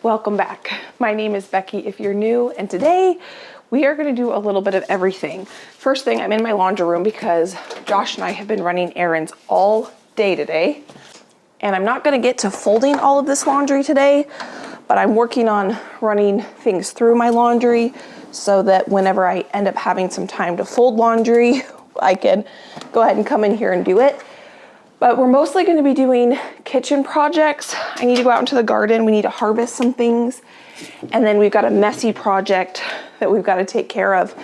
Welcome back. My name is Becky if you're new, and today we are going to do a little bit of everything. First thing, I'm in my laundry room because Josh and I have been running errands all day today, and I'm not going to get to folding all of this laundry today, but I'm working on running things through my laundry so that whenever I end up having some time to fold laundry, I can go ahead and come in here and do it. But we're mostly going to be doing kitchen projects. I need to go out into the garden. We need to harvest some things. And then we've got a messy project that we've got to take care of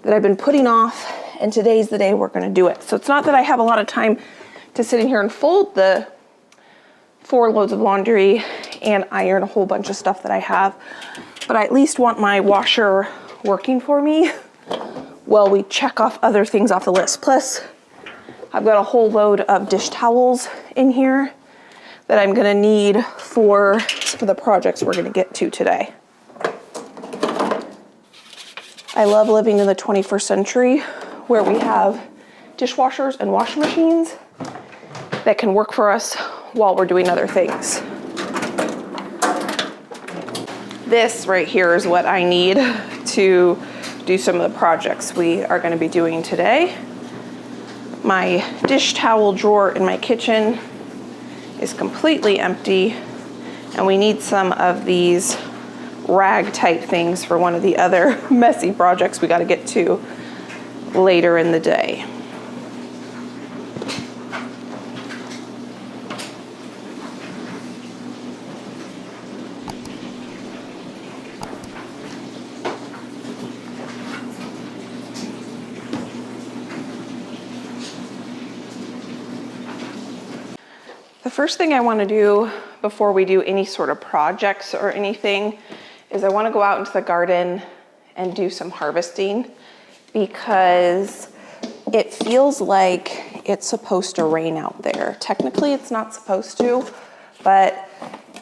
that I've been putting off. And today's the day we're going to do it. So it's not that I have a lot of time to sit in here and fold the 4 loads of laundry and iron a whole bunch of stuff that I have. But I at least want my washer working for me while we check off other things off the list. Plus, I've got a whole load of dish towels in here that I'm gonna need for some of the projects we're gonna get to today. I love living in the 21st century where we have dishwashers and washing machines that can work for us while we're doing other things. This right here is what I need to do some of the projects we are gonna be doing today. My dish towel drawer in my kitchen is completely empty, and we need some of these rag type things for one of the other messy projects we got to get to later in the day. The first thing I want to do before we do any sort of projects or anything is I want to go out into the garden and do some harvesting because it feels like it's supposed to rain out there. Technically it's not supposed to, but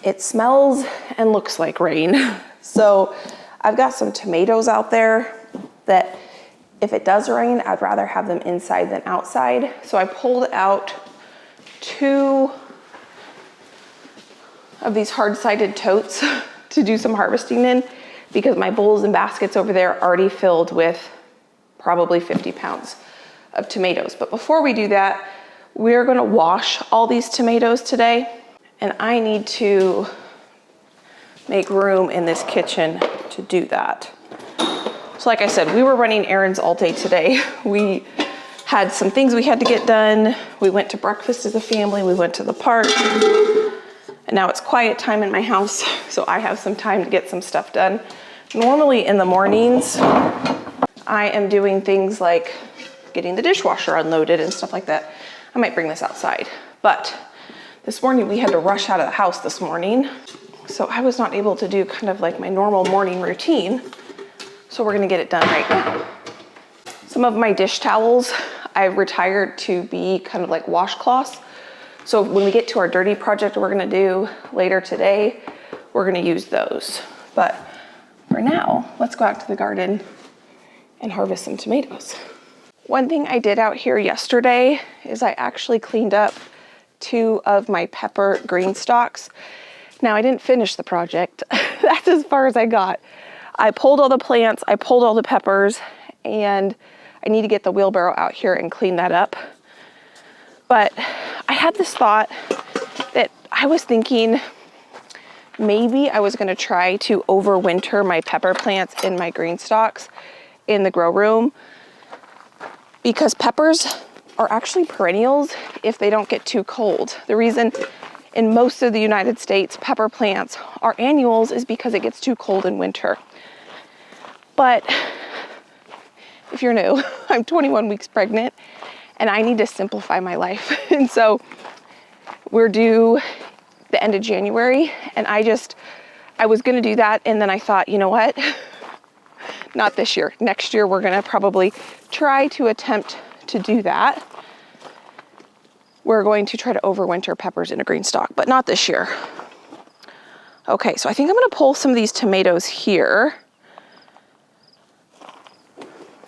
it smells and looks like rain. So I've got some tomatoes out there that if it does rain, I'd rather have them inside than outside. So I pulled out 2 of these hard-sided totes to do some harvesting in because my bowls and baskets over there are already filled with probably 50 pounds of tomatoes. But before we do that, we're gonna wash all these tomatoes today, and I need to make room in this kitchen to do that. So like I said, we were running errands all day today. We had some things we had to get done. We went to breakfast as a family. We went to the park. And now it's quiet time in my house, so I have some time to get some stuff done. Normally in the mornings, I am doing things like getting the dishwasher unloaded and stuff like that. I might bring this outside. But this morning we had to rush out of the house this morning, so I was not able to do kind of like my normal morning routine. So we're gonna get it done right now. Some of my dish towels I've retired to be kind of like washcloths. So when we get to our dirty project we're gonna do later today, we're gonna use those. But for now, let's go out to the garden and harvest some tomatoes. One thing I did out here yesterday is I actually cleaned up 2 of my pepper green stalks. Now I didn't finish the project. That's as far as I got. I pulled all the plants, I pulled all the peppers, and I need to get the wheelbarrow out here and clean that up. But I had this thought that I was thinking maybe I was gonna try to overwinter my pepper plants in my green stalks in the grow room, because peppers are actually perennials if they don't get too cold. The reason in most of the United States pepper plants are annuals is because it gets too cold in winter. But if you're new, I'm 21 weeks pregnant and I need to simplify my life. And so we're due the end of January, and I was gonna do that, and then I thought, you know what? Not this year. Next year we're gonna probably try to attempt to do that. We're going to try to overwinter peppers in a green stalk, but not this year. Okay, so I think I'm gonna pull some of these tomatoes here.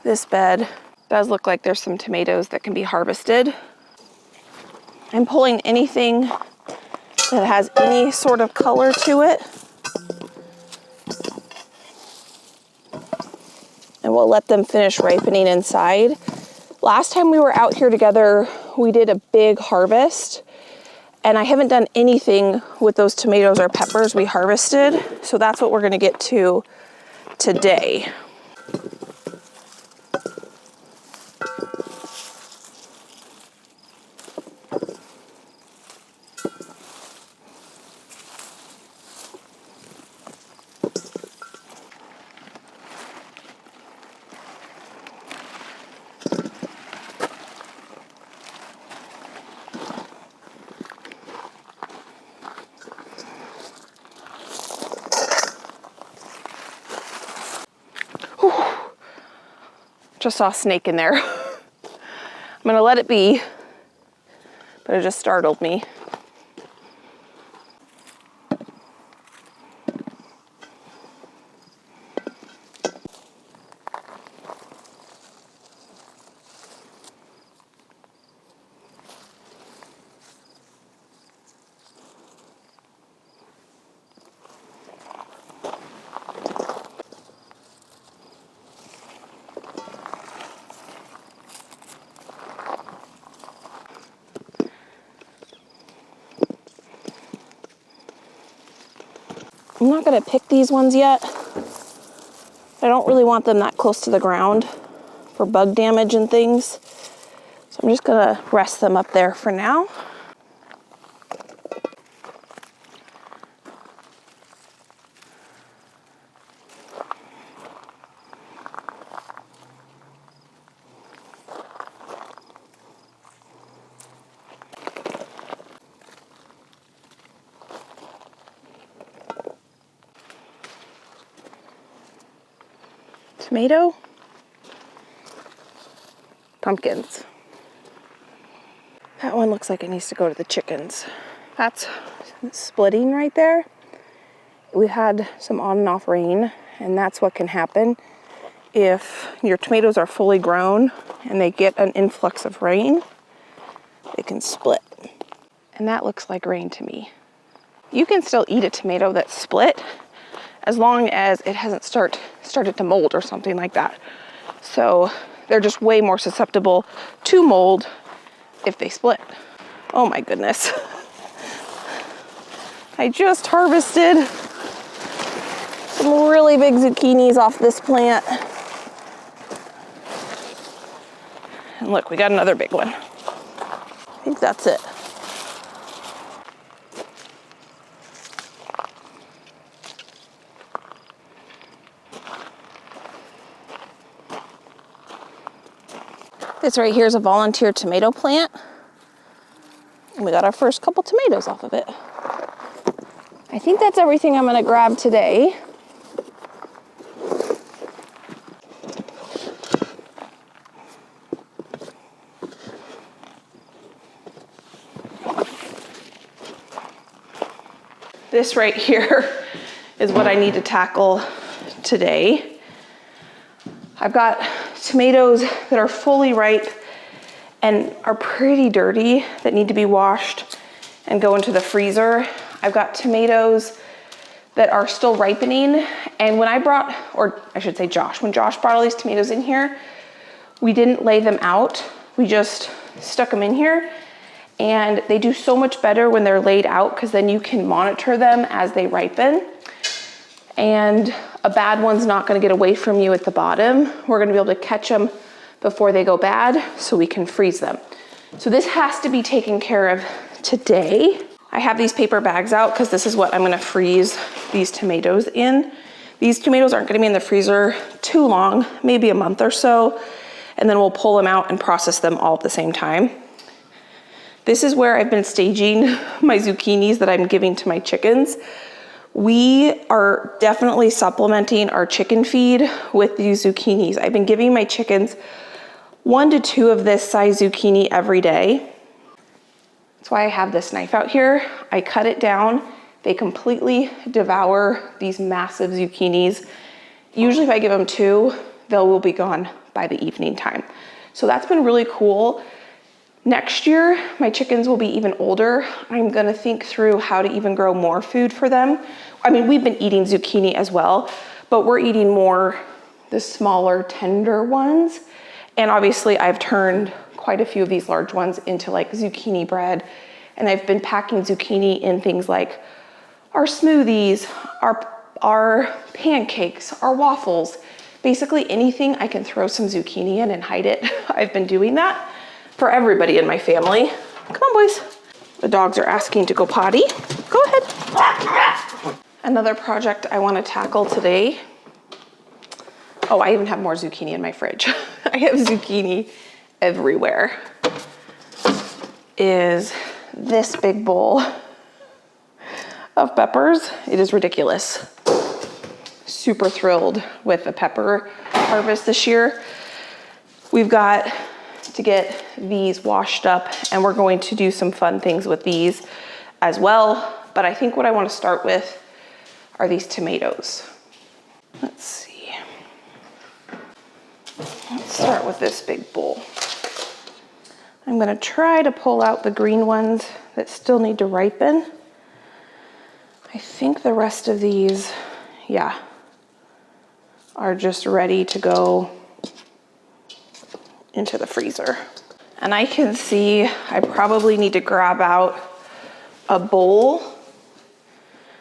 This bed does look like there's some tomatoes that can be harvested. I'm pulling anything that has any sort of color to it. and we'll let them finish ripening inside. Last time we were out here together, we did a big harvest, and I haven't done anything with those tomatoes or peppers we harvested, so that's what we're gonna get to today. Just saw a snake in there. I'm gonna let it be, but it just startled me. I'm not gonna pick these ones yet. I don't really want them that close to the ground for bug damage and things. So I'm just gonna rest them up there for now. Tomato, pumpkins. That one looks like it needs to go to the chickens. That's splitting right there. We've had some on and off rain, and that's what can happen if your tomatoes are fully grown and they get an influx of rain. They can split. And that looks like rain to me. You can still eat a tomato that's split as long as it hasn't started to mold or something like that. So they're just way more susceptible to mold if they split. Oh my goodness. I just harvested some really big zucchinis off this plant. And look, we got another big one. I think that's it. This right here is a volunteer tomato plant. And we got our first couple tomatoes off of it. I think that's everything I'm gonna grab today. This right here is what I need to tackle today. I've got tomatoes that are fully ripe and are pretty dirty that need to be washed and go into the freezer. I've got tomatoes that are still ripening, and when I brought, or I should say Josh, when Josh brought all these tomatoes in here, we didn't lay them out. We just stuck them in here, and they do so much better when they're laid out because then you can monitor them as they ripen. And a bad one's not gonna get away from you at the bottom. We're gonna be able to catch them before they go bad so we can freeze them. So this has to be taken care of today. I have these paper bags out because this is what I'm gonna freeze these tomatoes in. These tomatoes aren't gonna be in the freezer too long, maybe a month or so, and then we'll pull them out and process them all at the same time. This is where I've been staging my zucchinis that I'm giving to my chickens. We are definitely supplementing our chicken feed with these zucchinis. I've been giving my chickens 1 to 2 of this size zucchini every day. That's why I have this knife out here. I cut it down. They completely devour these massive zucchinis. Usually if I give them 2, they will be gone by the evening time. So that's been really cool. Next year, my chickens will be even older. I'm gonna think through how to even grow more food for them. I mean, we've been eating zucchini as well, but we're eating more the smaller, tender ones. And obviously I've turned quite a few of these large ones into like zucchini bread. And I've been packing zucchini in things like our smoothies, our pancakes, our waffles, basically anything I can throw some zucchini in and hide it. I've been doing that for everybody in my family. Come on, boys. The dogs are asking to go potty. Go ahead. Another project I want to tackle today. Oh, I even have more zucchini in my fridge. I have zucchini everywhere. Is this big bowl of peppers. It is ridiculous. Super thrilled with the pepper harvest this year. We've got to get these washed up and we're going to do some fun things with these as well. But I think what I want to start with are these tomatoes. Let's see. Let's start with this big bowl. I'm going to try to pull out the green ones that still need to ripen. I think the rest of these, yeah, are just ready to go into the freezer. And I can see I probably need to grab out a bowl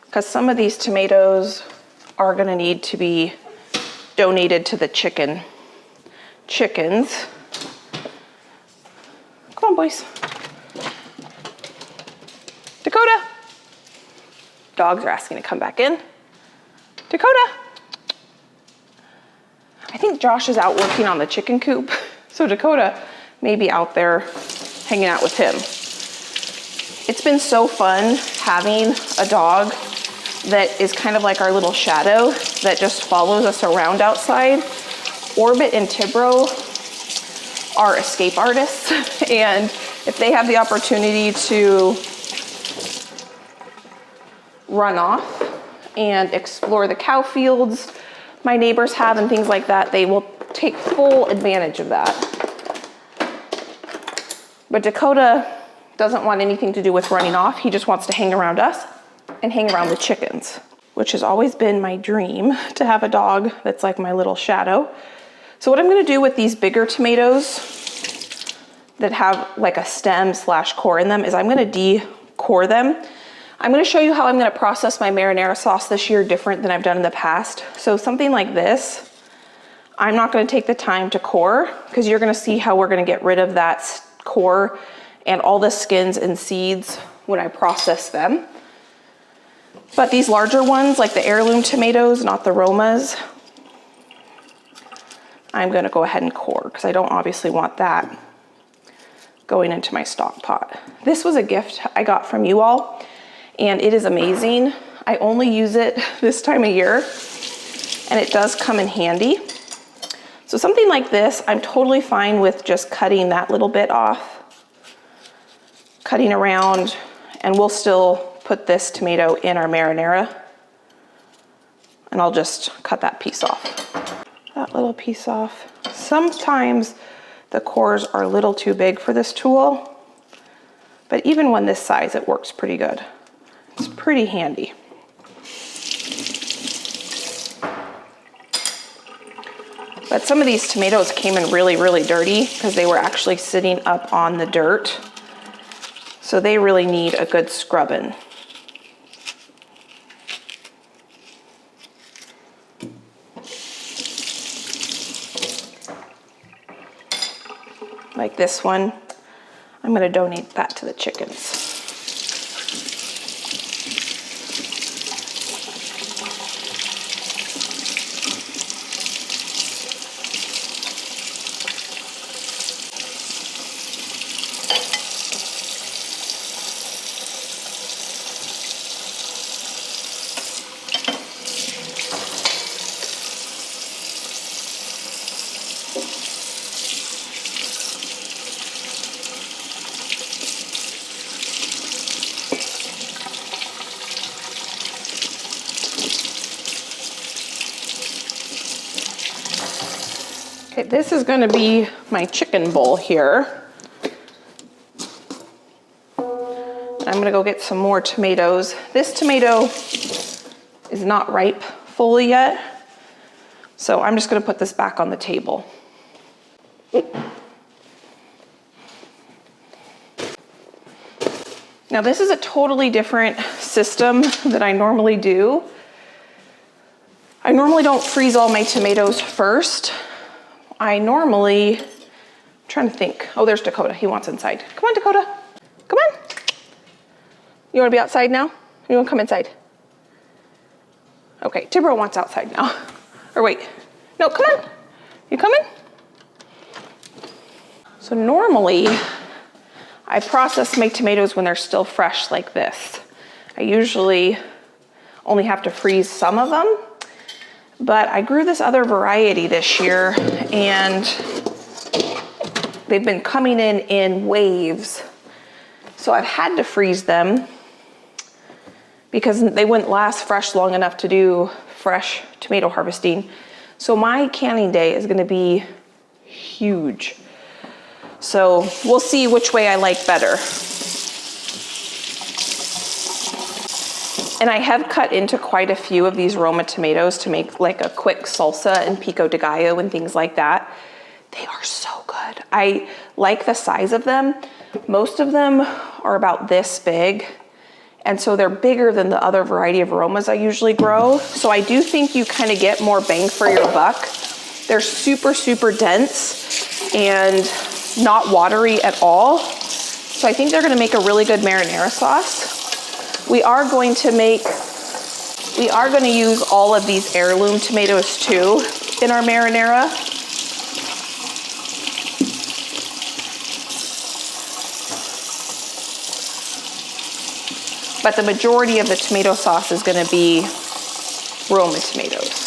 because some of these tomatoes are gonna need to be donated to the chickens. Come on, boys. Dakota. Dogs are asking to come back in. Dakota. I think Josh is out working on the chicken coop. So Dakota may be out there hanging out with him. It's been so fun having a dog that is kind of like our little shadow that just follows us around outside. Orbit and Tibro are escape artists. And if they have the opportunity to run off and explore the cow fields my neighbors have and things like that, they will take full advantage of that. But Dakota doesn't want anything to do with running off. He just wants to hang around us and hang around the chickens, which has always been my dream, to have a dog that's like my little shadow. So what I'm gonna do with these bigger tomatoes that have like a stem / core in them is I'm gonna de-core them. I'm gonna show you how I'm gonna process my marinara sauce this year different than I've done in the past. So something like this, I'm not gonna take the time to core because you're gonna see how we're gonna get rid of that core and all the skins and seeds when I process them. But these larger ones, like the heirloom tomatoes, not the Romas, I'm gonna go ahead and core because I don't obviously want that going into my stock pot. This was a gift I got from you all, and it is amazing. I only use it this time of year, and it does come in handy. So something like this, I'm totally fine with just cutting that little bit off, cutting around, and we'll still put this tomato in our marinara. And I'll just cut that piece off. That little piece off. Sometimes the cores are a little too big for this tool, but even when this size, it works pretty good. It's pretty handy. But some of these tomatoes came in really, really dirty because they were actually sitting up on the dirt. So they really need a good scrubbing. Like this one, I'm going to donate that to the chickens. Okay, this is going to be my chicken bowl here. I'm going to go get some more tomatoes. This tomato is not ripe fully yet, So I'm just gonna put this back on the table. Now this is a totally different system than I normally do. I normally don't freeze all my tomatoes first. I normally, I'm trying to think. Oh, there's Dakota, he wants inside. Come on, Dakota, come on. You wanna be outside now? Or you wanna come inside? Okay, Tibro wants outside now. Or wait, no, come on. You coming? So normally, I process my tomatoes when they're still fresh like this. I usually only have to freeze some of them, but I grew this other variety this year and they've been coming in waves. So I've had to freeze them because they wouldn't last fresh long enough to do fresh tomato harvesting. So my canning day is gonna be huge. So we'll see which way I like better. And I have cut into quite a few of these Roma tomatoes to make like a quick salsa and pico de gallo and things like that. They are so good. I like the size of them. Most of them are about this big. And so they're bigger than the other variety of Romas I usually grow. So I do think you kind of get more bang for your buck. They're super, super dense and not watery at all. So I think they're gonna make a really good marinara sauce. We are going to use all of these heirloom tomatoes too in our marinara. But the majority of the tomato sauce is gonna be Roma tomatoes.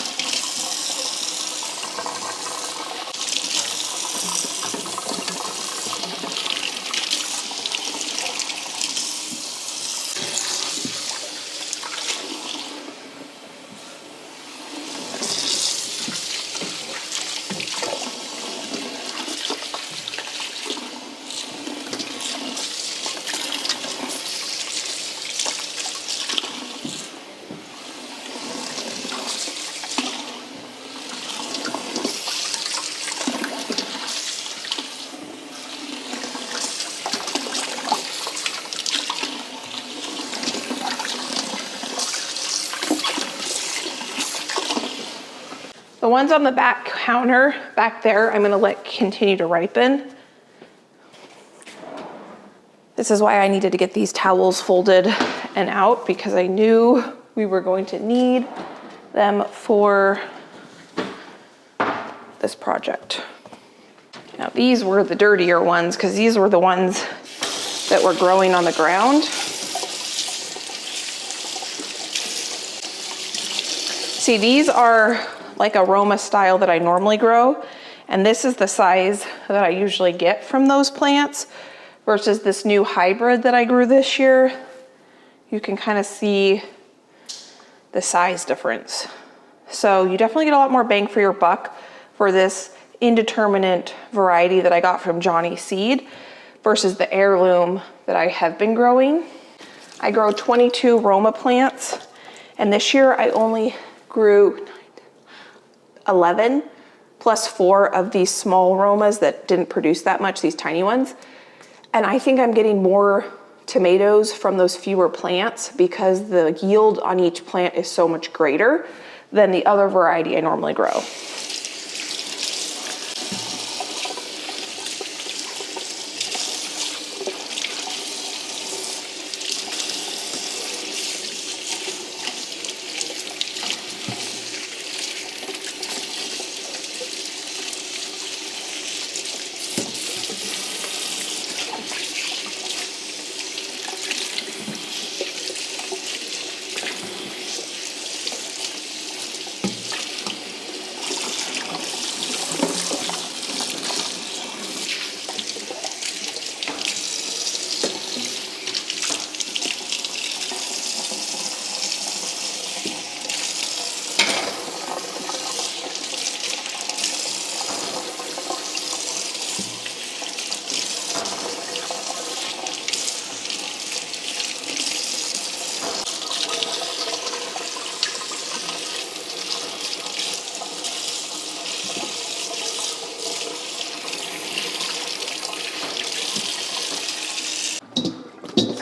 The ones on the back counter back there, I'm gonna let continue to ripen. This is why I needed to get these towels folded and out because I knew we were going to need them for this project. Now these were the dirtier ones because these were the ones that were growing on the ground. See, these are like a Roma style that I normally grow. And this is the size that I usually get from those plants versus this new hybrid that I grew this year. You can kind of see the size difference. So you definitely get a lot more bang for your buck for this indeterminate variety that I got from Johnny Seed versus the heirloom that I have been growing. I grow 22 Roma plants, and this year I only grew 11 plus 4 of these small Romas that didn't produce that much, these tiny ones. And I think I'm getting more tomatoes from those fewer plants because the yield on each plant is so much greater than the other variety I normally grow.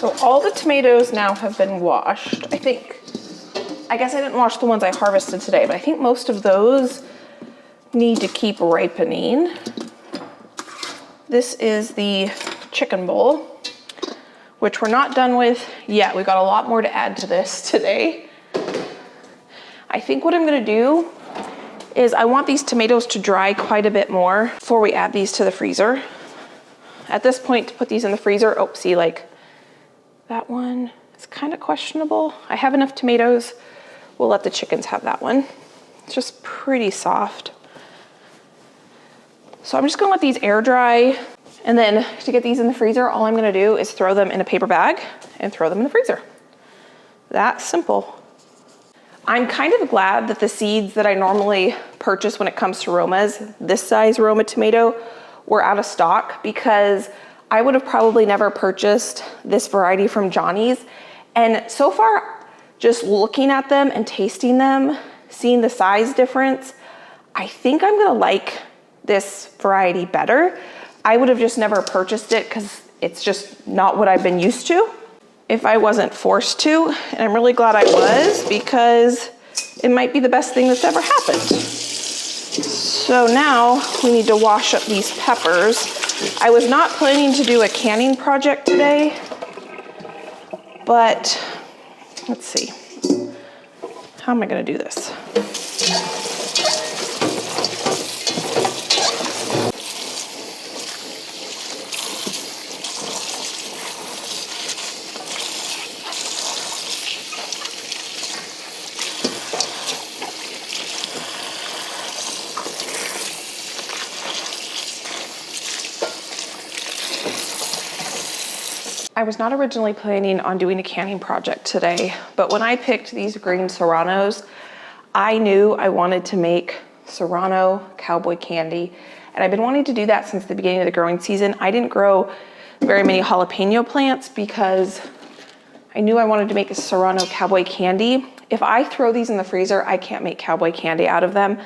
So all the tomatoes now have been washed, I think. I guess I didn't wash the ones I harvested today, but I think most of those need to keep ripening. This is the chicken bowl, which we're not done with yet. We've got a lot more to add to this today. I think what I'm gonna do is I want these tomatoes to dry quite a bit more before we add these to the freezer. At this point, to put these in the freezer, oh, see, like that one is kind of questionable. I have enough tomatoes. We'll let the chickens have that one. It's just pretty soft. So I'm just gonna let these air dry. And then to get these in the freezer, all I'm gonna do is throw them in a paper bag and throw them in the freezer. That simple. I'm kind of glad that the seeds that I normally purchase when it comes to Romas, this size Roma tomato, were out of stock, because I would have probably never purchased this variety from Johnny's. And so far, just looking at them and tasting them, seeing the size difference, I think I'm gonna like this variety better. I would have just never purchased it because it's just not what I've been used to if I wasn't forced to. And I'm really glad I was, because it might be the best thing that's ever happened. So now we need to wash up these peppers. I was not planning to do a canning project today, but let's see. How am I gonna do this? I was not originally planning on doing a canning project today, but when I picked these green serranos, I knew I wanted to make serrano cowboy candy. And I've been wanting to do that since the beginning of the growing season. I didn't grow very many jalapeno plants because I knew I wanted to make a serrano cowboy candy. If I throw these in the freezer, I can't make cowboy candy out of them.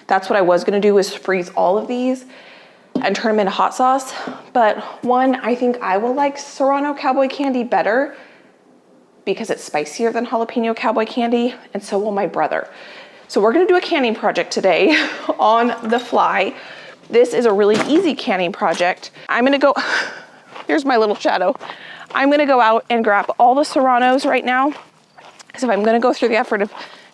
That's what I was gonna do, is freeze all of these and turn them into hot sauce. But one, I think I will like serrano cowboy candy better because it's spicier than jalapeno cowboy candy, and so will my brother. So we're gonna do a canning project today on the fly. This is a really easy canning project. I'm gonna go, here's my little shadow. I'm gonna go out and grab all the serranos right now, because if I'm gonna go through the effort of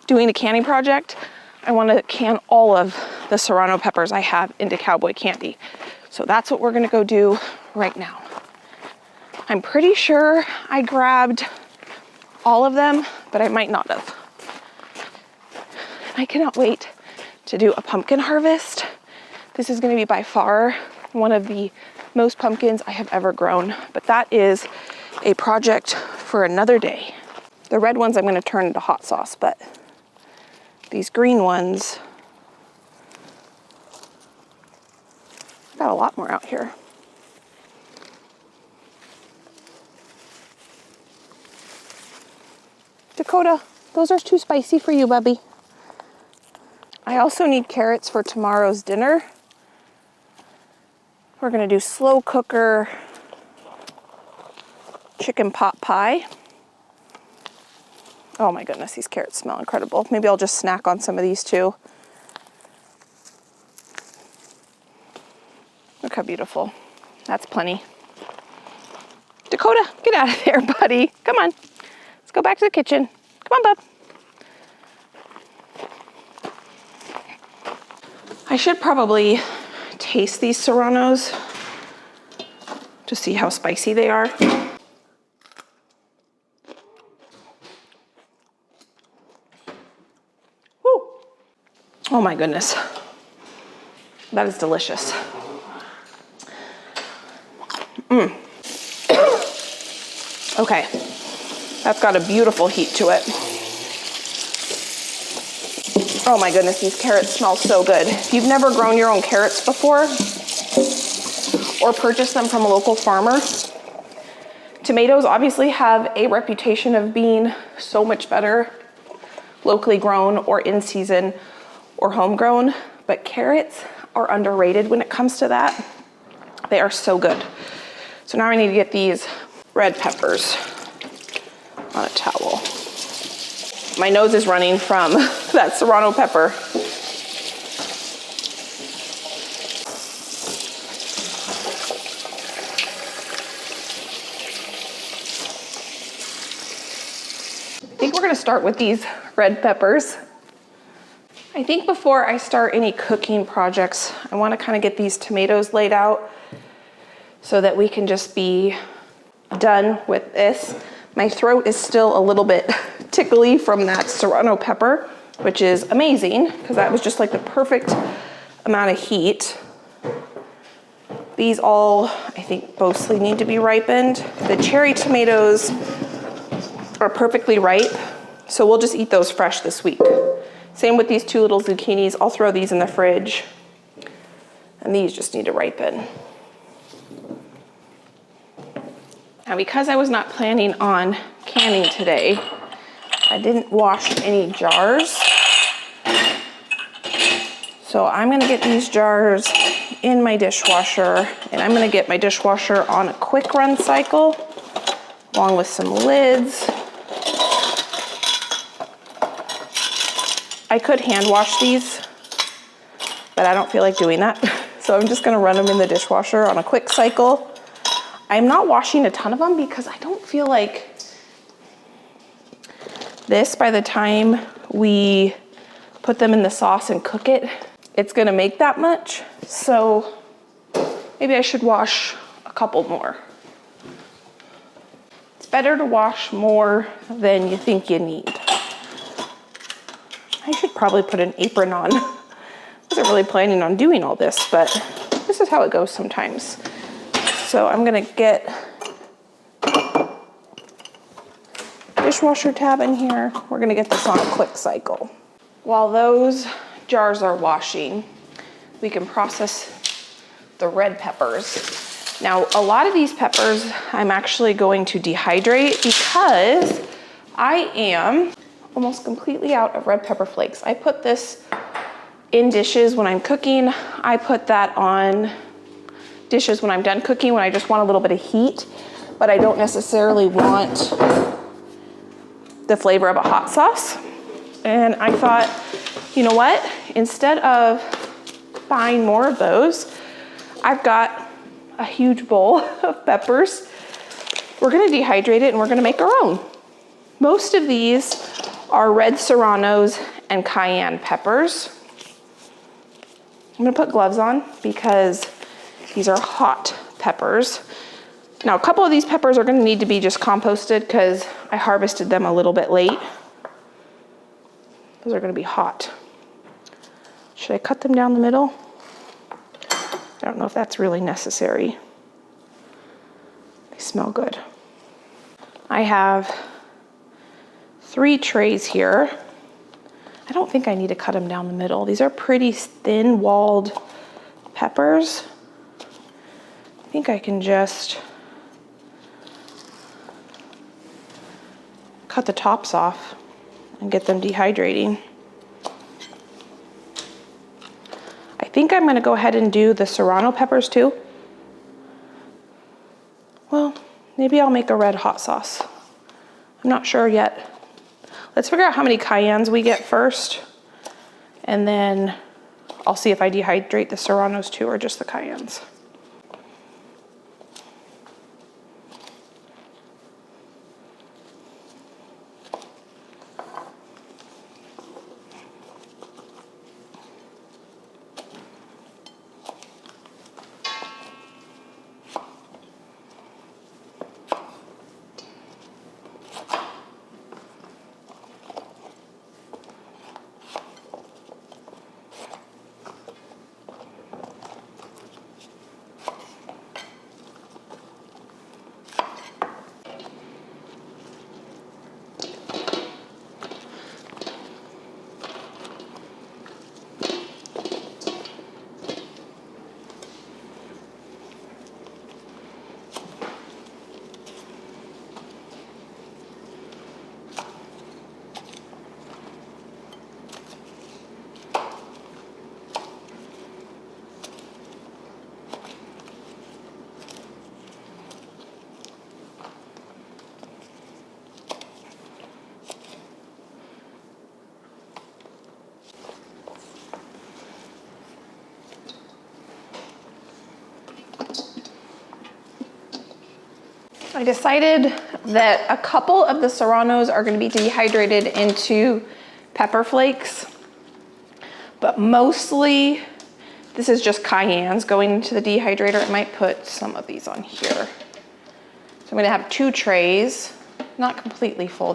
doing a canning project, I wanna can all of the serrano peppers I have into cowboy candy. So that's what we're gonna go do right now. I'm pretty sure I grabbed all of them, but I might not have. I cannot wait to do a pumpkin harvest. This is gonna be by far one of the most pumpkins I have ever grown, but that is a project for another day. The red ones I'm gonna turn into hot sauce, but these green ones, got a lot more out here. Dakota, those are too spicy for you, bubby. I also need carrots for tomorrow's dinner. We're gonna do slow cooker chicken pot pie. Oh my goodness, these carrots smell incredible. Maybe I'll just snack on some of these too. Look how beautiful. That's plenty. Dakota, get out of there, buddy. Come on. Let's go back to the kitchen. Come on, bub. I should probably taste these serranos to see how spicy they are. Woo. Oh my goodness. That is delicious. Okay, that's got a beautiful heat to it. Oh my goodness, these carrots smell so good. If you've never grown your own carrots before or purchased them from a local farmer, tomatoes obviously have a reputation of being so much better locally grown or in season or homegrown, but carrots are underrated when it comes to that. They are so good. So now I need to get these red peppers. on a towel. My nose is running from that serrano pepper. I think we're gonna start with these red peppers. I think before I start any cooking projects, I wanna kind of get these tomatoes laid out so that we can just be done with this. My throat is still a little bit tickly from that serrano pepper, which is amazing because that was just like the perfect amount of heat. These all, I think, mostly need to be ripened. The cherry tomatoes are perfectly ripe, so we'll just eat those fresh this week. Same with these 2 little zucchinis. I'll throw these in the fridge, and these just need to ripen. Now, because I was not planning on canning today, I didn't wash any jars. So I'm gonna get these jars in my dishwasher, and I'm gonna get my dishwasher on a quick run cycle, along with some lids. I could hand wash these, but I don't feel like doing that. So I'm just gonna run them in the dishwasher on a quick cycle. I'm not washing a ton of them because I don't feel like this, by the time we put them in the sauce and cook it, it's gonna make that much. So maybe I should wash a couple more. It's better to wash more than you think you need. I should probably put an apron on. I wasn't really planning on doing all this, but this is how it goes sometimes. So I'm gonna get dishwasher tab in here. We're gonna get this on a quick cycle. While those jars are washing, we can process the red peppers. Now, a lot of these peppers I'm actually going to dehydrate because I am almost completely out of red pepper flakes. I put this in dishes when I'm cooking. I put that on dishes when I'm done cooking, when I just want a little bit of heat, but I don't necessarily want the flavor of a hot sauce. And I thought, you know what? Instead of buying more of those, I've got a huge bowl of peppers. We're gonna dehydrate it and we're gonna make our own. Most of these are red serranos and cayenne peppers. I'm gonna put gloves on because these are hot peppers. Now, a couple of these peppers are gonna need to be just composted because I harvested them a little bit late. Those are gonna be hot. Should I cut them down the middle? I don't know if that's really necessary. They smell good. I have 3 trays here. I don't think I need to cut them down the middle. These are pretty thin-walled peppers. I think I can just cut the tops off and get them dehydrating. I think I'm gonna go ahead and do the serrano peppers too. Well, maybe I'll make a red hot sauce. I'm not sure yet. Let's figure out how many cayennes we get first, and then I'll see if I dehydrate the serranos too or just the cayennes. I decided that a couple of the serranos are going to be dehydrated into pepper flakes, but mostly this is just cayennes going into the dehydrator. I might put some of these on here. So I'm going to have 2 trays, not completely full.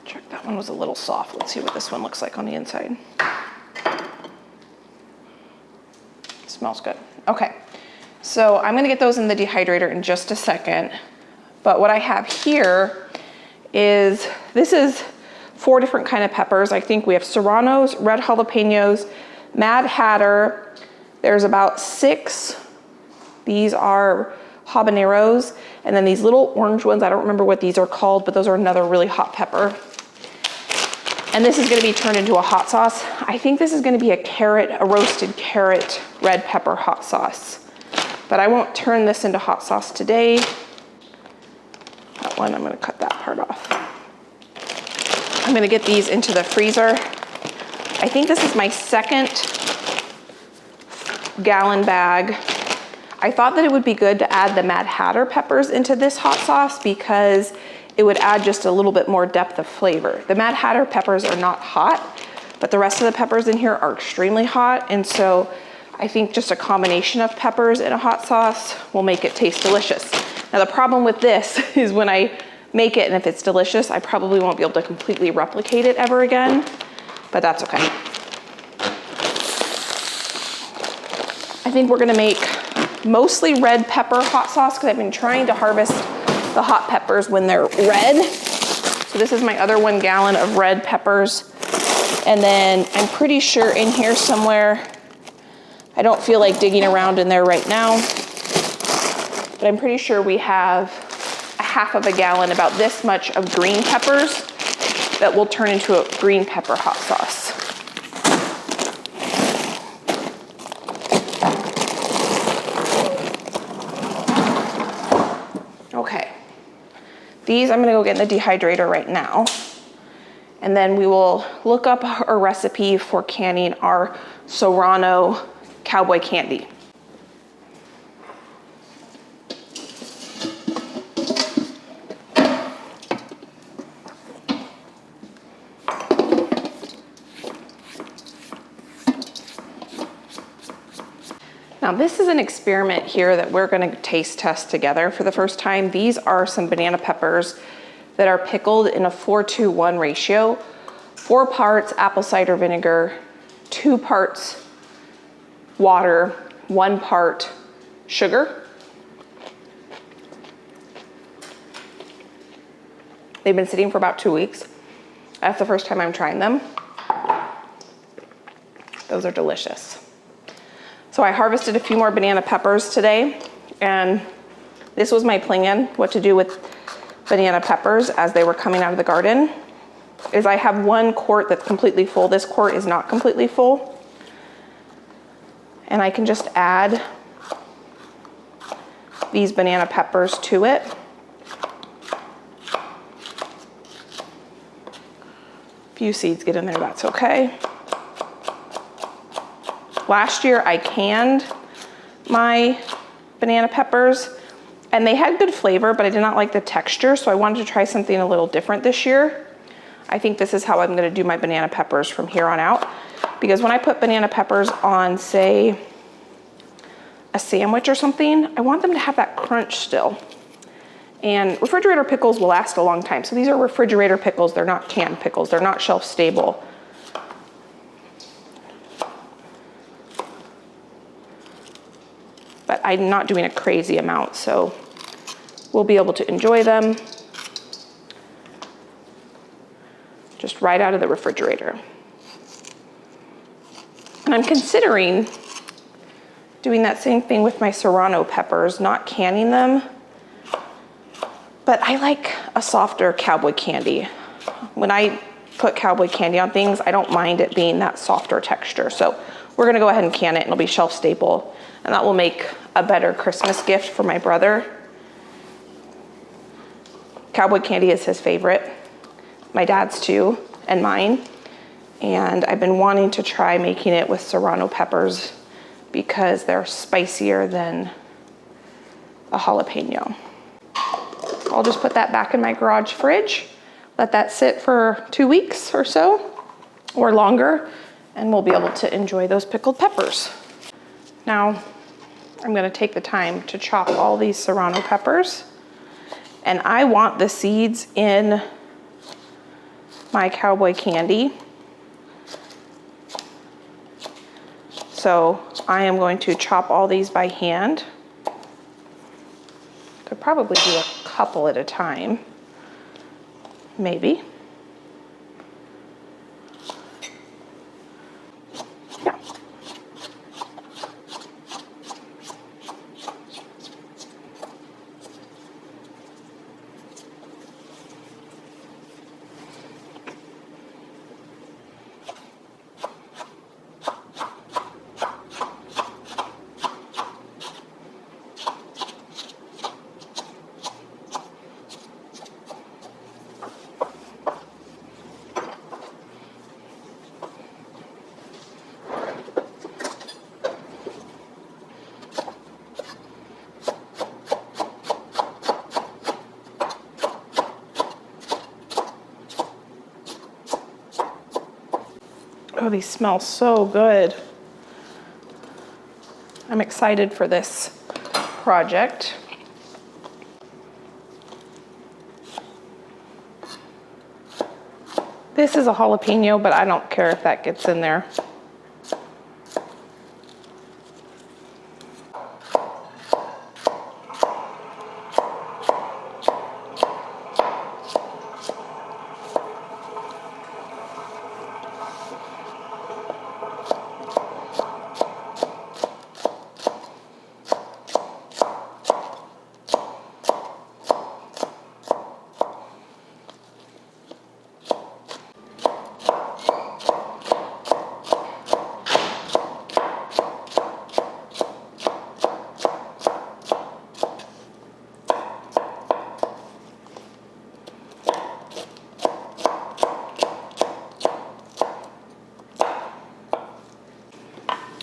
Check, that one was a little soft. Let's see what this one looks like on the inside. Smells good. Okay, so I'm gonna get those in the dehydrator in just a second. But what I have here is, this is 4 different kind of peppers. I think we have serranos, red jalapenos, Mad Hatter. There's about 6. These are habaneros. And then these little orange ones, I don't remember what these are called, but those are another really hot pepper. And this is gonna be turned into a hot sauce. I think this is gonna be a roasted carrot, red pepper hot sauce. But I won't turn this into hot sauce today. That one, I'm gonna cut that part off. I'm gonna get these into the freezer. I think this is my 2nd gallon bag. I thought that it would be good to add the Mad Hatter peppers into this hot sauce because it would add just a little bit more depth of flavor. The Mad Hatter peppers are not hot, but the rest of the peppers in here are extremely hot. And so I think just a combination of peppers in a hot sauce will make it taste delicious. Now the problem with this is when I make it and if it's delicious, I probably won't be able to completely replicate it ever again, but that's okay. I think we're gonna make mostly red pepper hot sauce because I've been trying to harvest the hot peppers when they're red. So this is my other 1 gallon of red peppers. And then I'm pretty sure in here somewhere, I don't feel like digging around in there right now, but I'm pretty sure we have a 1/2 gallon, about this much of green peppers that will turn into a green pepper hot sauce. Okay. These I'm gonna go get in the dehydrator right now. And then we will look up a recipe for canning our serrano Cowboy Candy. Now this is an experiment here that we're gonna taste test together for the first time. These are some banana peppers that are pickled in a 4:1 ratio. 4 parts apple cider vinegar, 2 parts water, 1 part sugar. They've been sitting for about 2 weeks. That's the first time I'm trying them. Those are delicious. So I harvested a few more banana peppers today, and this was my plan, what to do with banana peppers as they were coming out of the garden, is I have 1 quart that's completely full. This quart is not completely full. And I can just add these banana peppers to it. A few seeds get in there, that's okay. Last year I canned my banana peppers and they had good flavor, but I did not like the texture, so I wanted to try something a little different this year. I think this is how I'm gonna do my banana peppers from here on out, because when I put banana peppers on, say, a sandwich or something, I want them to have that crunch still. And refrigerator pickles will last a long time. So these are refrigerator pickles, they're not canned pickles, they're not shelf stable. But I'm not doing a crazy amount, so we'll be able to enjoy them just right out of the refrigerator. And I'm considering doing that same thing with my serrano peppers, not canning them, but I like a softer Cowboy Candy. When I put Cowboy Candy on things, I don't mind it being that softer texture. So we're gonna go ahead and can it, and it'll be shelf stable. And that will make a better Christmas gift for my brother. Cowboy Candy is his favorite. My dad's too, and mine. And I've been wanting to try making it with serrano peppers because they're spicier than a jalapeno. I'll just put that back in my garage fridge, let that sit for 2 weeks or so, or longer, and we'll be able to enjoy those pickled peppers. Now, I'm gonna take the time to chop all these serrano peppers, and I want the seeds in my Cowboy Candy. So I am going to chop all these by hand. Could probably do a couple at a time, maybe. Yeah. Oh, these smell so good. I'm excited for this project. This is a jalapeno, but I don't care if that gets in there.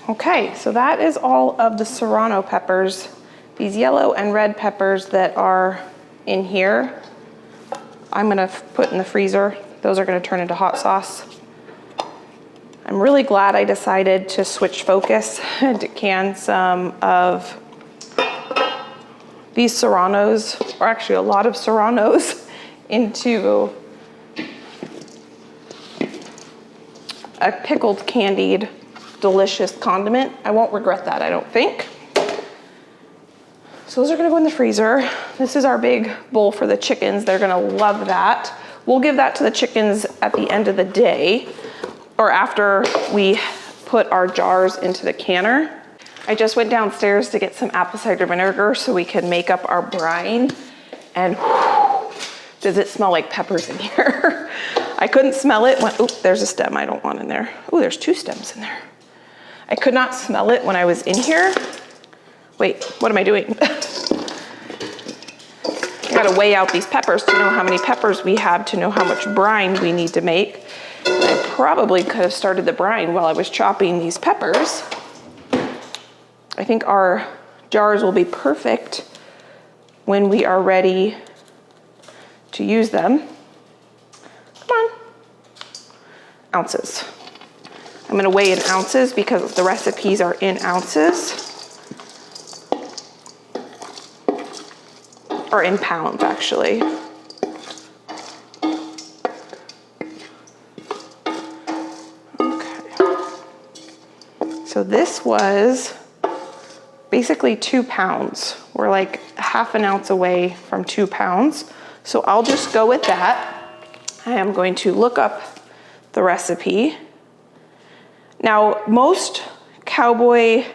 Okay, so that is all of the serrano peppers. These yellow and red peppers that are in here, I'm gonna put in the freezer. Those are gonna turn into hot sauce. I'm really glad I decided to switch focus and to can some of these serranos, or actually a lot of serranos, into a pickled candied delicious condiment. I won't regret that, I don't think. So those are gonna go in the freezer. This is our big bowl for the chickens. They're gonna love that. We'll give that to the chickens at the end of the day, or after we put our jars into the canner. I just went downstairs to get some apple cider vinegar so we can make up our brine, and does it smell like peppers in here? I couldn't smell it when, oop, there's a stem I don't want in there. Oh, there's 2 stems in there. I could not smell it when I was in here. Wait, what am I doing? I gotta weigh out these peppers to know how many peppers we have to know how much brine we need to make. And I probably could have started the brine while I was chopping these peppers. I think our jars will be perfect when we are ready to use them. Come on. Ounces. I'm gonna weigh in ounces because the recipes are in ounces. Or in pounds, actually. Okay. So this was basically 2 pounds. We're like half an ounce away from 2 pounds. So I'll just go with that. I am going to look up the recipe. Now, most Cowboy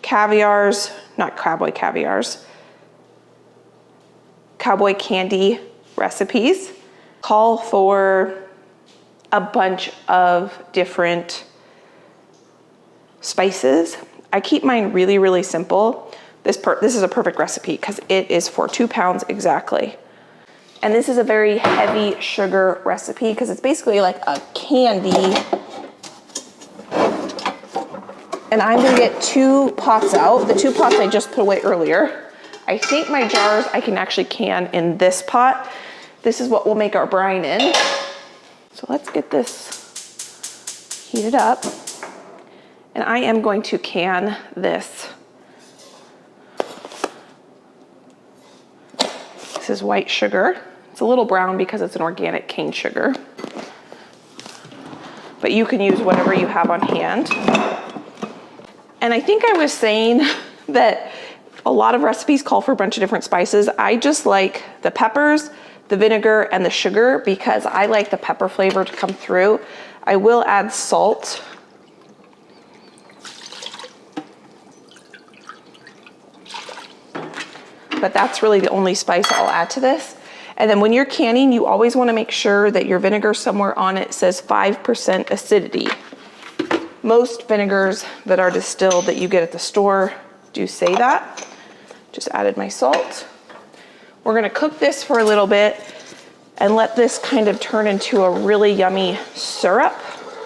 caviars, not Cowboy caviars, Cowboy Candy recipes call for a bunch of different spices. I keep mine really, really simple. This is a perfect recipe because it is for 2 pounds exactly. And this is a very heavy sugar recipe because it's basically like a candy. And I'm gonna get 2 pots out. The 2 pots I just put away earlier. I think my jars I can actually can in this pot. This is what we'll make our brine in. So let's get this heated up. And I am going to can this. This is white sugar. It's a little brown because it's an organic cane sugar. But you can use whatever you have on hand. And I think I was saying that a lot of recipes call for a bunch of different spices. I just like the peppers, the vinegar, and the sugar because I like the pepper flavor to come through. I will add salt. But that's really the only spice I'll add to this. And then when you're canning, you always want to make sure that your vinegar somewhere on it says 5% acidity. Most vinegars that are distilled that you get at the store do say that. Just added my salt. We're gonna cook this for a little bit and let this kind of turn into a really yummy syrup.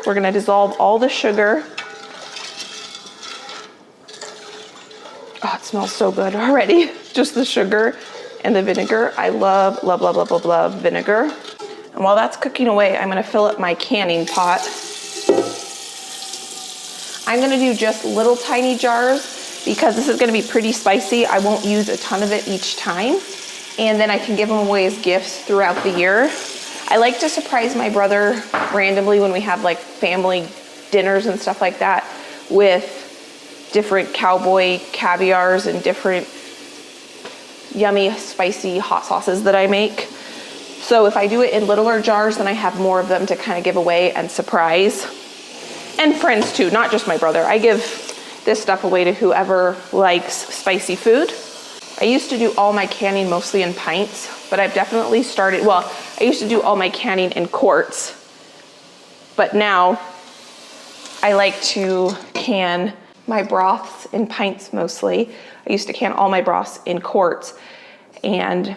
We're gonna dissolve all the sugar. Oh, it smells so good already. Just the sugar and the vinegar. I love, love, love, love, love, love vinegar. And while that's cooking away, I'm gonna fill up my canning pot. I'm gonna do just little tiny jars because this is gonna be pretty spicy. I won't use a ton of it each time. And then I can give them away as gifts throughout the year. I like to surprise my brother randomly when we have like family dinners and stuff like that with different cowboy caviars and different yummy, spicy hot sauces that I make. So if I do it in littler jars, then I have more of them to kind of give away and surprise. And friends too, not just my brother. I give this stuff away to whoever likes spicy food. I used to do all my canning mostly in pints, but I've definitely started, well, I used to do all my canning in quarts, but now I like to can my broths in pints mostly. I used to can all my broths in quarts, and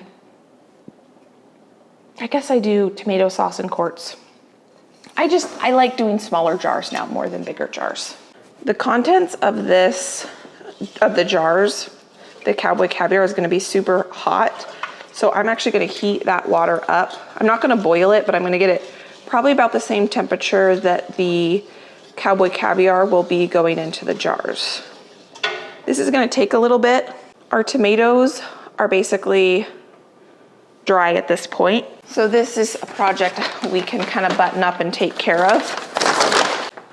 I guess I do tomato sauce in quarts. I like doing smaller jars now more than bigger jars. The contents of the jars, the Cowboy Caviar is gonna be super hot. So I'm actually gonna heat that water up. I'm not gonna boil it, but I'm gonna get it probably about the same temperature that the Cowboy Caviar will be going into the jars. This is gonna take a little bit. Our tomatoes are basically dry at this point. So this is a project we can kind of button up and take care of.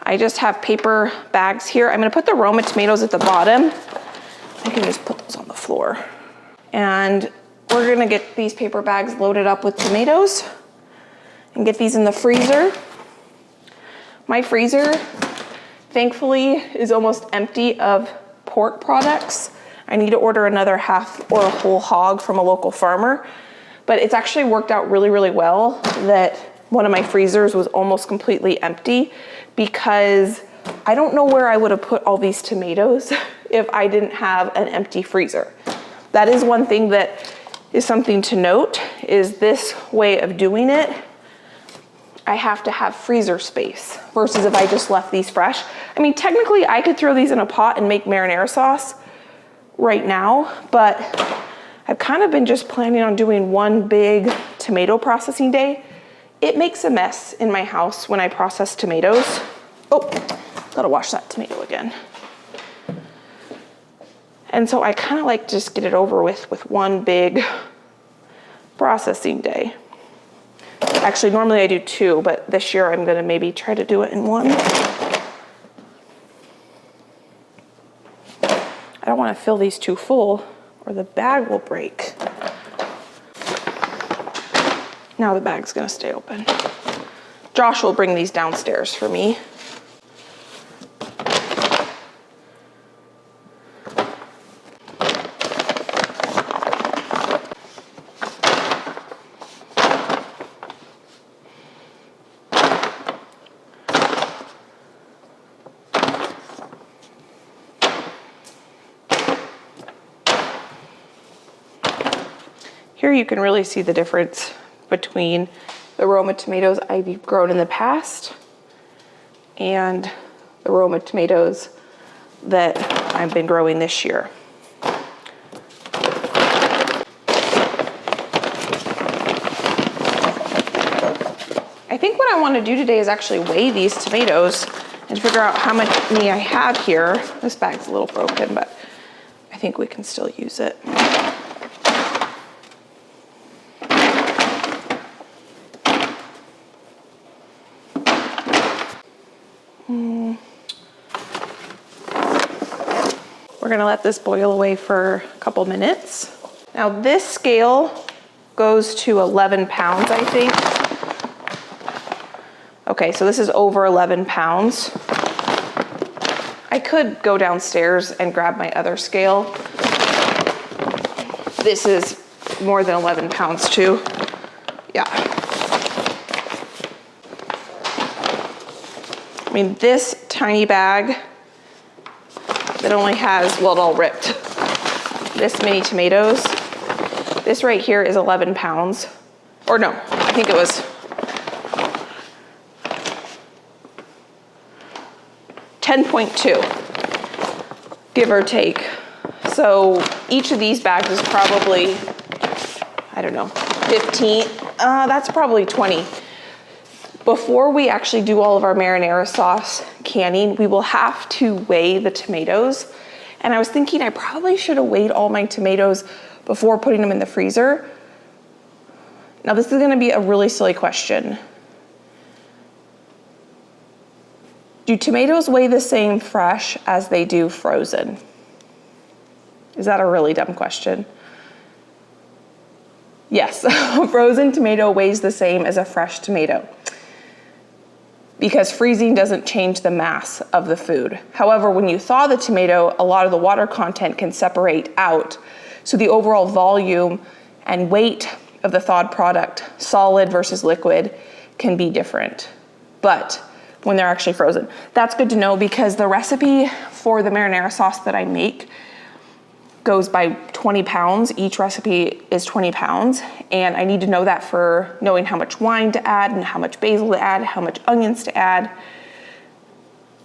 I just have paper bags here. I'm gonna put the Roma tomatoes at the bottom. I can just put those on the floor. And we're gonna get these paper bags loaded up with tomatoes and get these in the freezer. My freezer, thankfully, is almost empty of pork products. I need to order another half or a whole hog from a local farmer. But it's actually worked out really, really well that one of my freezers was almost completely empty because I don't know where I would have put all these tomatoes if I didn't have an empty freezer. That is one thing that is something to note, is this way of doing it, I have to have freezer space versus if I just left these fresh. I mean, technically I could throw these in a pot and make marinara sauce right now, but I've kind of been just planning on doing one big tomato processing day. It makes a mess in my house when I process tomatoes. Oh, gotta wash that tomato again. And so I kind of like to just get it over with one big processing day. Actually, normally I do two, but this year I'm gonna maybe try to do it in one. I don't wanna fill these too full or the bag will break. Now the bag's gonna stay open. Josh will bring these downstairs for me. Here you can really see the difference between the Roma tomatoes I've grown in the past and the Roma tomatoes that I've been growing this year. think what I want to do today is actually weigh these tomatoes and figure out how many I have here. This bag's a little broken, but I think we can still use it. We're gonna let this boil away for a couple minutes. Now this scale goes to 11 pounds, I think. Okay, so this is over 11 pounds. I could go downstairs and grab my other scale. This is more than 11 pounds too. Yeah. I mean, this tiny bag that only has, well, it all ripped, this many tomatoes. This right here is 11 pounds. Or no, I think it was 10.2, give or take. So each of these bags is probably, I don't know, 15. That's probably 20. Before we actually do all of our marinara sauce canning, we will have to weigh the tomatoes. And I was thinking I probably should have weighed all my tomatoes before putting them in the freezer. Now this is gonna be a really silly question. Do tomatoes weigh the same fresh as they do frozen? Is that a really dumb question? Yes, a frozen tomato weighs the same as a fresh tomato, because freezing doesn't change the mass of the food. However, when you thaw the tomato, a lot of the water content can separate out. So the overall volume and weight of the thawed product, solid versus liquid, can be different. But when they're actually frozen, that's good to know, because the recipe for the marinara sauce that I make goes by 20 pounds. Each recipe is 20 pounds. And I need to know that for knowing how much wine to add and how much basil to add, how much onions to add.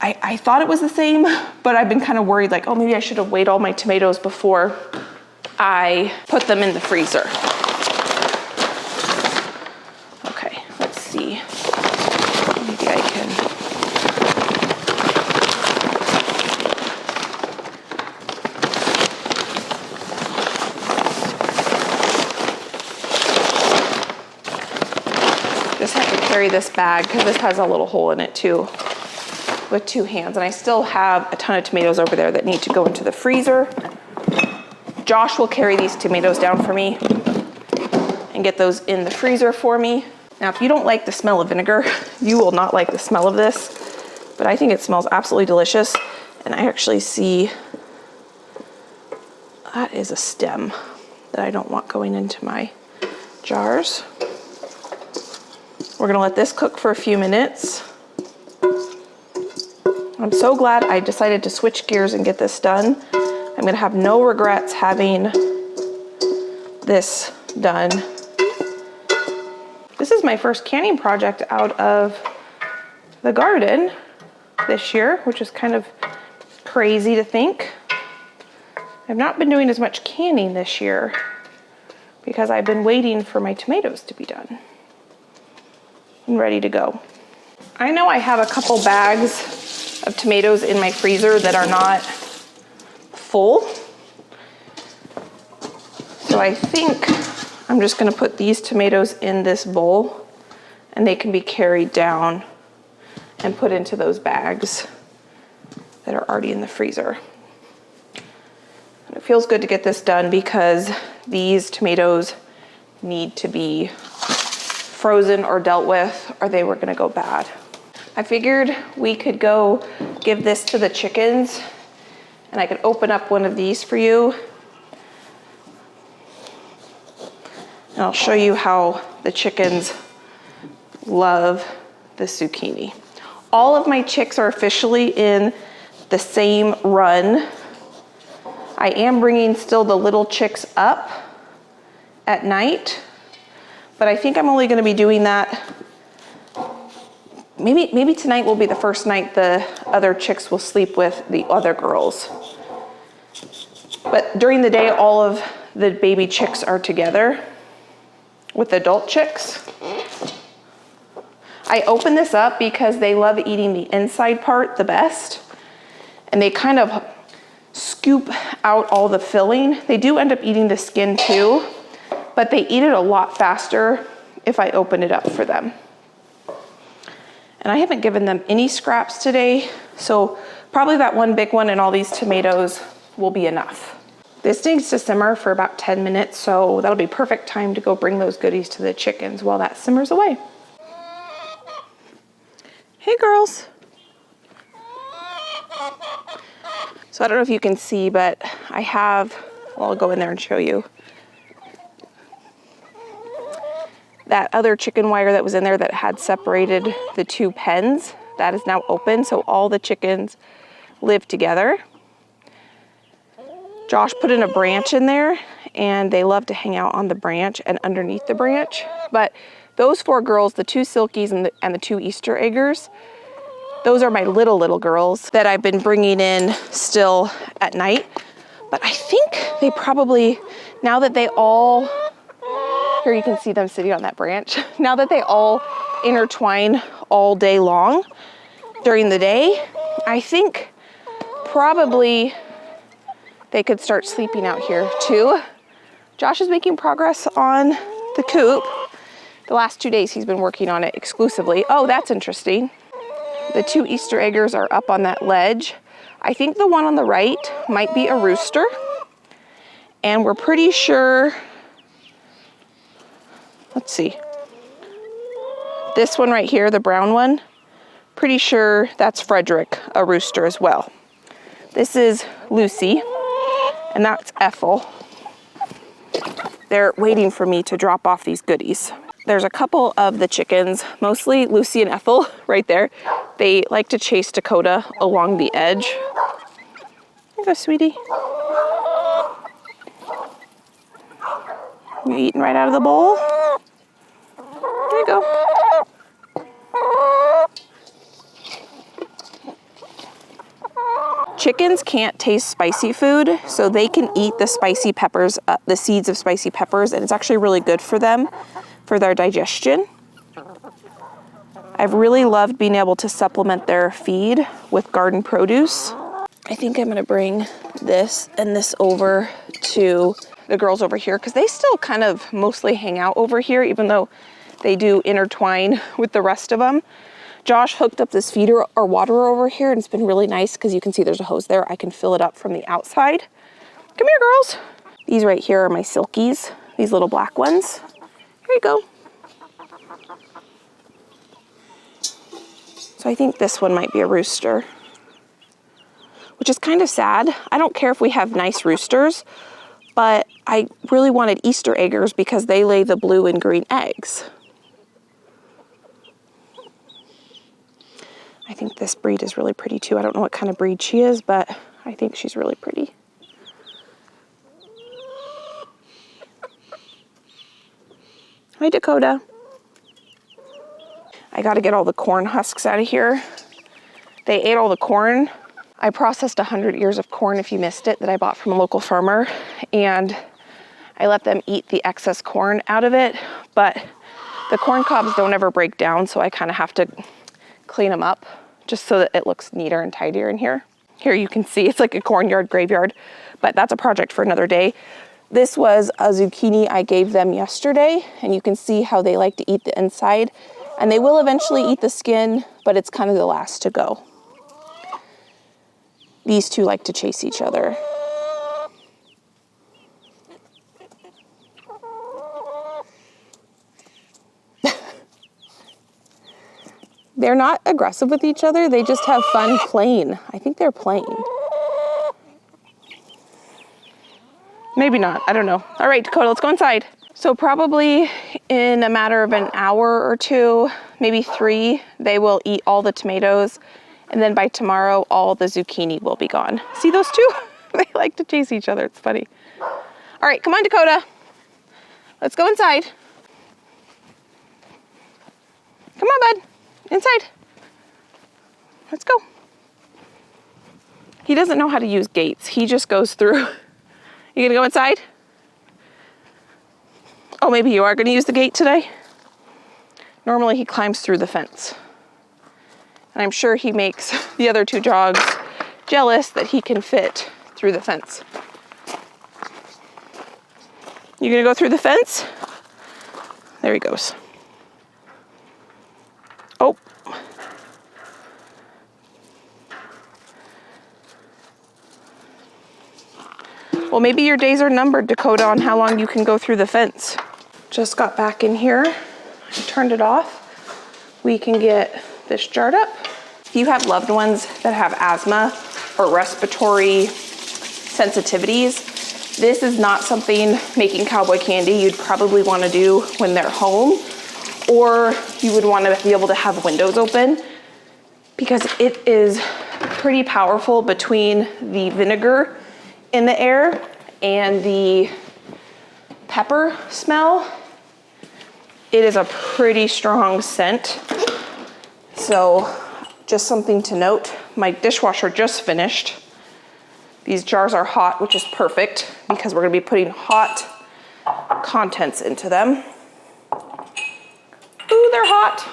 I thought it was the same, but I've been kind of worried, like, oh, maybe I should have weighed all my tomatoes before I put them in the freezer. Okay, let's see. Maybe I can. Just have to carry this bag because this has a little hole in it too, with two hands. And I still have a ton of tomatoes over there that need to go into the freezer. Josh will carry these tomatoes down for me and get those in the freezer for me. Now, if you don't like the smell of vinegar, you will not like the smell of this, but I think it smells absolutely delicious. And I actually see that is a stem that I don't want going into my jars. We're gonna let this cook for a few minutes. I'm so glad I decided to switch gears and get this done. I'm gonna have no regrets having this done. This is my first canning project out of the garden this year, which is kind of crazy to think. I've not been doing as much canning this year because I've been waiting for my tomatoes to be done and ready to go. I know I have a couple bags of tomatoes in my freezer that are not full. So I think I'm just gonna put these tomatoes in this bowl and they can be carried down and put into those bags that are already in the freezer. And it feels good to get this done because these tomatoes need to be frozen or dealt with or they were gonna go bad. I figured we could go give this to the chickens and I could open up one of these for you. And I'll show you how the chickens love the zucchini. All of my chicks are officially in the same run. I am bringing still the little chicks up at night, but I think I'm only gonna be doing that. Maybe tonight will be the first night the other chicks will sleep with the other girls. But during the day, all of the baby chicks are together with adult chicks. I open this up because they love eating the inside part the best. And they kind of scoop out all the filling. They do end up eating the skin too, but they eat it a lot faster if I open it up for them. And I haven't given them any scraps today, so probably that one big one and all these tomatoes will be enough. This needs to simmer for about 10 minutes, so that'll be perfect time to go bring those goodies to the chickens while that simmers away. Hey girls. So I don't know if you can see, but I have, well, I'll go in there and show you. That other chicken wire that was in there that had separated the two pens, that is now open, so all the chickens live together. Josh put in a branch in there, and they love to hang out on the branch and underneath the branch. But those 4 girls, the 2 silkies and the 2 Easter eggers, those are my little girls that I've been bringing in still at night. But I think they probably, now that they all, here you can see them sitting on that branch, now that they all intertwine all day long during the day, I think probably they could start sleeping out here too. Josh is making progress on the coop. The last 2 days he's been working on it exclusively. Oh, that's interesting. The 2 Easter eggers are up on that ledge. I think the one on the right might be a rooster. And we're pretty sure, let's see. This one right here, the brown one, pretty sure that's Frederick, a rooster as well. This is Lucy, and that's Ethel. They're waiting for me to drop off these goodies. There's a couple of the chickens, mostly Lucy and Ethel right there. They like to chase Dakota along the edge. Here you go, sweetie. You eating right out of the bowl? There you go. Chickens can't taste spicy food, so they can eat the spicy peppers, the seeds of spicy peppers, and it's actually really good for them, for their digestion. I've really loved being able to supplement their feed with garden produce. I think I'm gonna bring this and this over to the girls over here because they still kind of mostly hang out over here, even though they do intertwine with the rest of them. Josh hooked up this feeder or waterer over here, and it's been really nice because you can see there's a hose there. I can fill it up from the outside. Come here, girls. These right here are my silkies, these little black ones. Here you go. So I think this one might be a rooster, which is kind of sad. I don't care if we have nice roosters, but I really wanted Easter eggers because they lay the blue and green eggs. I think this breed is really pretty too. I don't know what kind of breed she is, but I think she's really pretty. Hi, Dakota. I got to get all the corn husks out of here. They ate all the corn. I processed 100 ears of corn, if you missed it, that I bought from a local farmer, and I let them eat the excess corn out of it, but the corn cobs don't ever break down, so I kind of have to clean them up just so that it looks neater and tidier in here. Here you can see it's like a cornyard graveyard, but that's a project for another day. This was a zucchini I gave them yesterday, and you can see how they like to eat the inside, and they will eventually eat the skin, but it's kind of the last to go. These two like to chase each other. They're not aggressive with each other. They just have fun playing. I think they're playing. Maybe not. I don't know. All right, Dakota, let's go inside. So probably in a matter of an hour or two, maybe 3, they will eat all the tomatoes. And then by tomorrow, all the zucchini will be gone. See those two? They like to chase each other. It's funny. All right, come on, Dakota. Let's go inside. Come on, bud. Inside. Let's go. He doesn't know how to use gates. He just goes through. You gonna go inside? Oh, maybe you are gonna use the gate today? Normally he climbs through the fence. And I'm sure he makes the other two dogs jealous that he can fit through the fence. You gonna go through the fence? There he goes. Oh. Well, maybe your days are numbered, Dakota, on how long you can go through the fence. Just got back in here. I turned it off. We can get this jarred up. If you have loved ones that have asthma or respiratory sensitivities, this is not something, making Cowboy Candy, you'd probably want to do when they're home, or you would want to be able to have windows open, because it is pretty powerful between the vinegar in the air and the pepper smell. It is a pretty strong scent. So just something to note. My dishwasher just finished. These jars are hot, which is perfect because we're gonna be putting hot contents into them. Ooh, they're hot.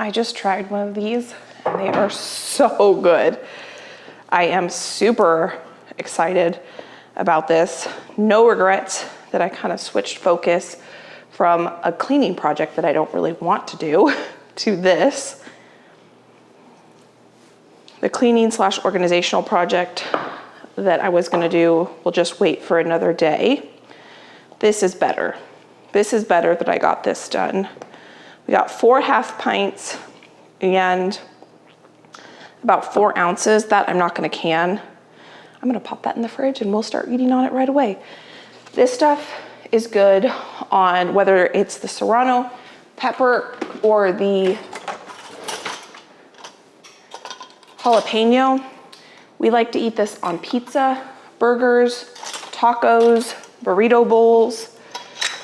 I just tried one of these and they are so good. I am super excited about this. No regrets that I kind of switched focus from a cleaning project that I don't really want to do to this. The cleaning / organizational project that I was gonna do will just wait for another day. This is better. This is better that I got this done. We got 4 half pints and about 4 ounces. That I'm not gonna can. I'm gonna pop that in the fridge and we'll start eating on it right away. This stuff is good on whether it's the serrano pepper or the jalapeno. We like to eat this on pizza, burgers, tacos, burrito bowls,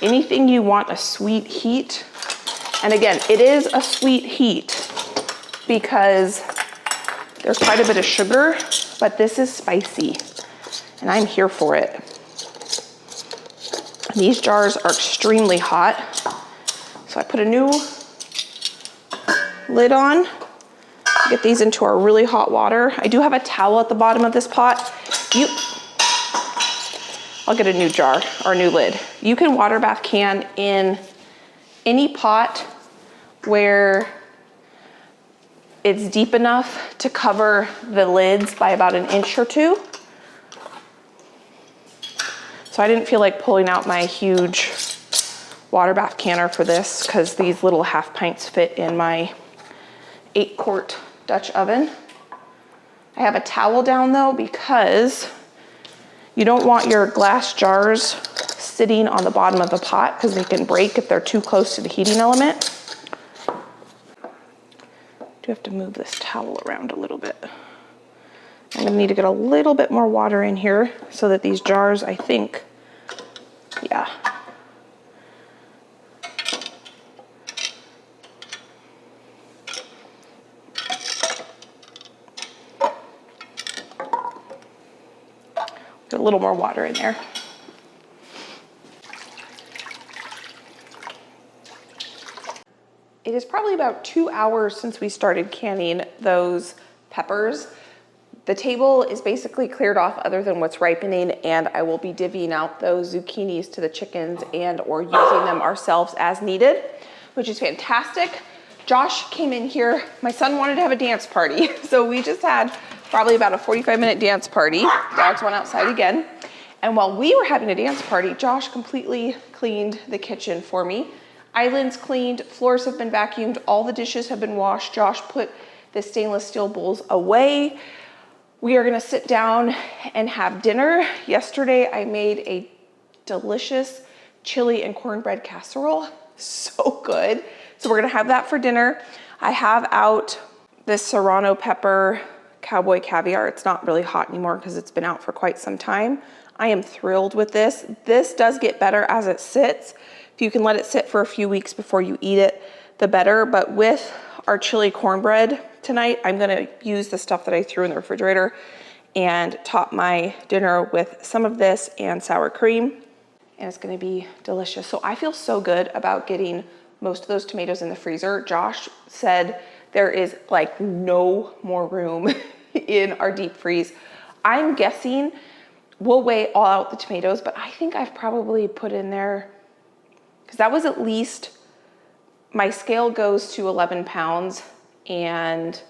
anything you want a sweet heat. And again, it is a sweet heat because there's quite a bit of sugar, but this is spicy and I'm here for it. These jars are extremely hot. So I put a new lid on, get these into our really hot water. I do have a towel at the bottom of this pot. I'll get a new jar or a new lid. You can water bath can in any pot where it's deep enough to cover the lids by about 1 inch or 2. So I didn't feel like pulling out my huge water bath canner for this because these little half pints fit in my 8-quart Dutch oven. I have a towel down though because you don't want your glass jars sitting on the bottom of the pot because they can break if they're too close to the heating element. Do have to move this towel around a little bit. I'm gonna need to get a little bit more water in here so that these jars, I think, yeah. Get a little more water in there. It is probably about 2 hours since we started canning those peppers. The table is basically cleared off other than what's ripening, and I will be divvying out those zucchinis to the chickens and or using them ourselves as needed, which is fantastic. Josh came in here. My son wanted to have a dance party. So we just had probably about a 45-minute dance party. Dogs went outside again. And while we were having a dance party, Josh completely cleaned the kitchen for me. Islands cleaned, floors have been vacuumed, all the dishes have been washed. Josh put the stainless steel bowls away. We are gonna sit down and have dinner. Yesterday, I made a delicious chili and cornbread casserole. So good. So we're gonna have that for dinner. I have out this serrano pepper cowboy caviar. It's not really hot anymore because it's been out for quite some time. I am thrilled with this. This does get better as it sits. If you can let it sit for a few weeks before you eat it, the better. But with our chili cornbread tonight, I'm gonna use the stuff that I threw in the refrigerator and top my dinner with some of this and sour cream. And it's gonna be delicious. So I feel so good about getting most of those tomatoes in the freezer. Josh said there is like no more room in our deep freeze. I'm guessing we'll weigh all out the tomatoes, but I think I've probably put in there, because that was at least, my scale goes to 11 pounds and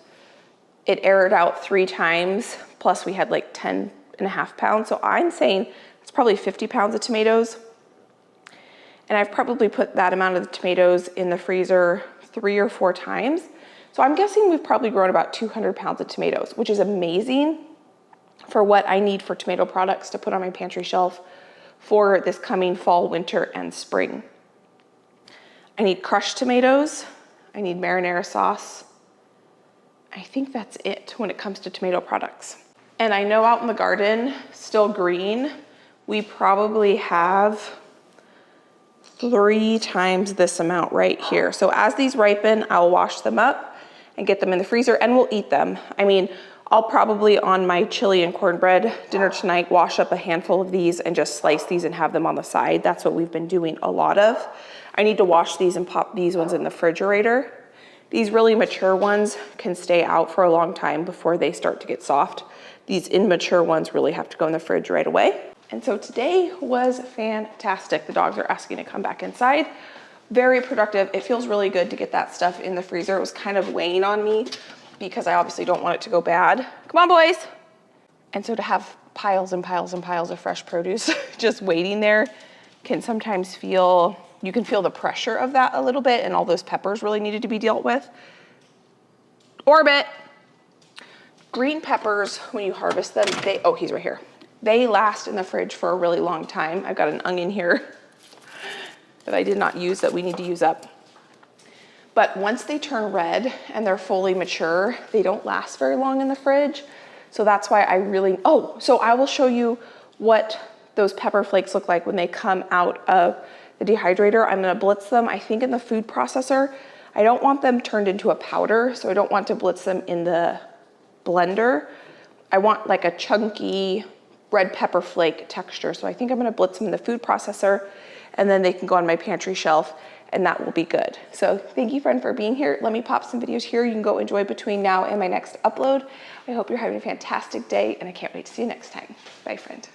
it aired out 3 times, plus we had like 10.5 pounds. So I'm saying it's probably 50 pounds of tomatoes. And I've probably put that amount of the tomatoes in the freezer 3 or 4 times. So I'm guessing we've probably grown about 200 pounds of tomatoes, which is amazing for what I need for tomato products to put on my pantry shelf for this coming fall, winter, and spring. I need crushed tomatoes. I need marinara sauce. I think that's it when it comes to tomato products. And I know out in the garden, still green, we probably have 3 times this amount right here. So as these ripen, I'll wash them up and get them in the freezer and we'll eat them. I mean, I'll probably on my chili and cornbread dinner tonight, wash up a handful of these and just slice these and have them on the side. That's what we've been doing a lot of. I need to wash these and pop these ones in the refrigerator. These really mature ones can stay out for a long time before they start to get soft. These immature ones really have to go in the fridge right away. And so today was fantastic. The dogs are asking to come back inside. Very productive. It feels really good to get that stuff in the freezer. It was kind of weighing on me because I obviously don't want it to go bad. Come on, boys. And so to have piles and piles and piles of fresh produce just waiting there can sometimes feel, you can feel the pressure of that a little bit, and all those peppers really needed to be dealt with. Orbit. Green peppers, when you harvest them, oh, he's right here. They last in the fridge for a really long time. I've got an onion here that I did not use that we need to use up. But once they turn red and they're fully mature, they don't last very long in the fridge. So that's why I really, so I will show you what those pepper flakes look like when they come out of the dehydrator. I'm gonna blitz them, I think in the food processor. I don't want them turned into a powder, so I don't want to blitz them in the blender. I want like a chunky red pepper flake texture. So I think I'm gonna blitz them in the food processor and then they can go on my pantry shelf and that will be good. So thank you, friend, for being here. Let me pop some videos here you can go enjoy between now and my next upload. I hope you're having a fantastic day and I can't wait to see you next time. Bye, friend.